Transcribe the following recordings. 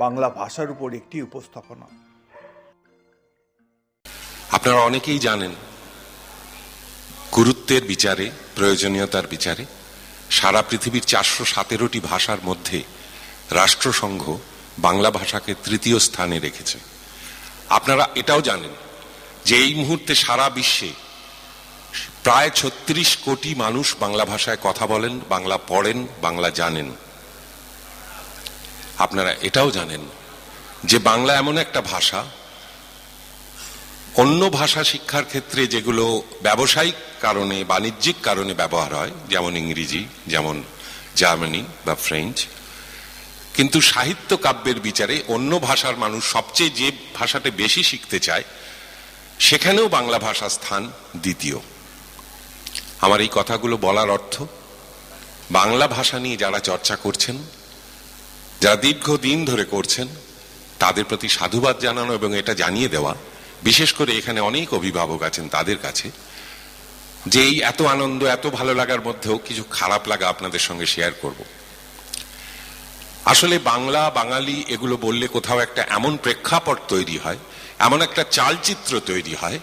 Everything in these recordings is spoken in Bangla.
বাংলা ভাষার উপর একটি উপস্থাপনা। আপনারা অনেকেই জানেন, গুরুত্বের বিচারে, প্রয়োজনীয়তার বিচারে সারা পৃথিবীর 417টি ভাষার মধ্যে রাষ্ট্রসংঘ বাংলা ভাষাকে তৃতীয় স্থানে রেখেছে। আপনারা এটাও জানেন যে এই মুহূর্তে সারা বিশ্বে প্রায় 36 কোটি মানুষ বাংলা ভাষায় কথা বলেন, বাংলা পড়েন, বাংলা জানেন। আপনারা এটাও জানেন যে বাংলা এমন একটা ভাষা, অন্য ভাষা শিক্ষার ক্ষেত্রে যেগুলো ব্যবসায়িক কারণে, বাণিজ্যিক কারণে ব্যবহার হয়, যেমন ইংরেজি, যেমন জার্মানি বা ফ্রেঞ্চ, কিন্তু সাহিত্য কাব্যের বিচারে অন্য ভাষার মানুষ সবচেয়ে যে ভাষাটা বেশি শিখতে চায় সেখানেও বাংলা ভাষা স্থান দ্বিতীয়। আমার এই কথাগুলো বলার অর্থ, বাংলা ভাষা নিয়ে যারা চর্চা করছেন, যারা দীর্ঘদিন ধরে করছেন, তাদের প্রতি সাধুবাদ জানানো এবং এটা জানিয়ে দেওয়া, বিশেষ করে এখানে অনেক অভিভাবক আছেন তাদের কাছে, যে এই এত আনন্দ, এত ভালো লাগার মধ্যেও কিছু খারাপ লাগা আপনাদের সঙ্গে শেয়ার করব। আসলে বাংলা, বাঙালি এগুলো বললে কোথাও একটা এমন প্রেক্ষাপট তৈরি হয়, এমন একটা চালচিত্র তৈরি হয়,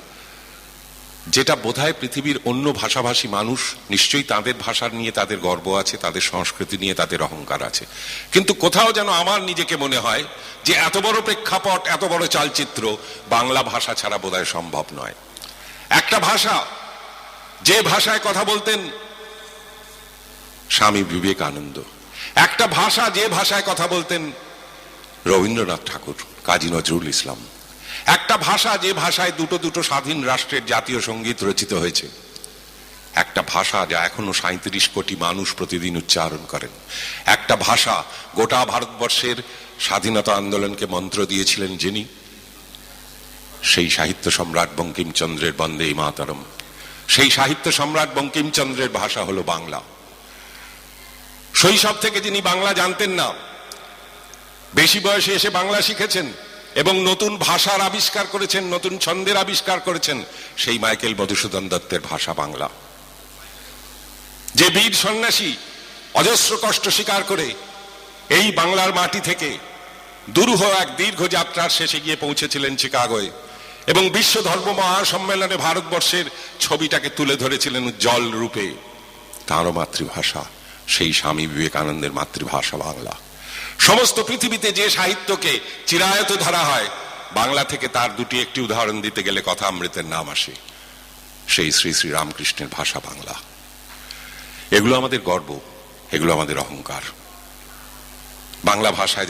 যেটা বোধহয় পৃথিবীর অন্য ভাষাভাষী মানুষ নিশ্চয়ই তাদের ভাষার নিয়ে তাদের গর্ব আছে, তাদের সংস্কৃতি নিয়ে তাদের অহংকার আছে, কিন্তু কোথাও যেন আমার নিজেকে মনে হয় যে এত বড় প্রেক্ষাপট, এত বড় চালচিত্র বাংলা ভাষা ছাড়া বোধহয় সম্ভব নয়। একটা ভাষা, যে ভাষায় কথা বলতেন স্বামী বিবেকানন্দ, একটা ভাষা, যে ভাষায় কথা বলতেন রবীন্দ্রনাথ ঠাকুর, কাজী নজরুল ইসলাম, একটা ভাষা, যে ভাষায় দুটো স্বাধীন রাষ্ট্রের জাতীয় সঙ্গীত রচিত হয়েছে, একটা ভাষা যা এখনো 37 কোটি মানুষ প্রতিদিন উচ্চারণ করেন, একটা ভাষা গোটা ভারতবর্ষের স্বাধীনতা আন্দোলনকে মন্ত্র দিয়েছিলেন যিনি, সেই সাহিত্য সম্রাট বঙ্কিমচন্দ্রের বন্দে মাতরম, সেই সাহিত্য সম্রাট বঙ্কিমচন্দ্রের ভাষা হলো বাংলা। শৈশব থেকে যিনি বাংলা জানতেন না, বেশি বয়সে এসে বাংলা শিখেছেন এবং নতুন ভাষার আবিষ্কার করেছেন, নতুন ছন্দের আবিষ্কার করেছেন, সেই মাইকেল মধুসূদন দত্তের ভাষা বাংলা। যে বীর সন্ন্যাসী অজস্র কষ্ট স্বীকার করে এই বাংলার মাটি থেকে দুরূহ এক দীর্ঘ যাত্রার শেষে গিয়ে পৌঁছেছিলেন চিকাগোয় এবং বিশ্ব ধর্ম মহাসম্মেলনে ভারতবর্ষের ছবিটাকে তুলে ধরেছিলেন উজ্জ্বল রূপে, তাঁরও মাতৃভাষা সেই স্বামী বিবেকানন্দের মাতৃভাষা বাংলা। সমস্ত পৃথিবীতে যে সাহিত্যকে চিরায়ত ধরা হয়, বাংলা থেকে তার দুটি একটি উদাহরণ দিতে গেলে কথা অমৃতের নাম আসে, সেই শ্রী শ্রী রামকৃষ্ণের ভাষা বাংলা। এগুলো আমাদের গর্ব, এগুলো আমাদের অহংকার। বাংলা ভাষায়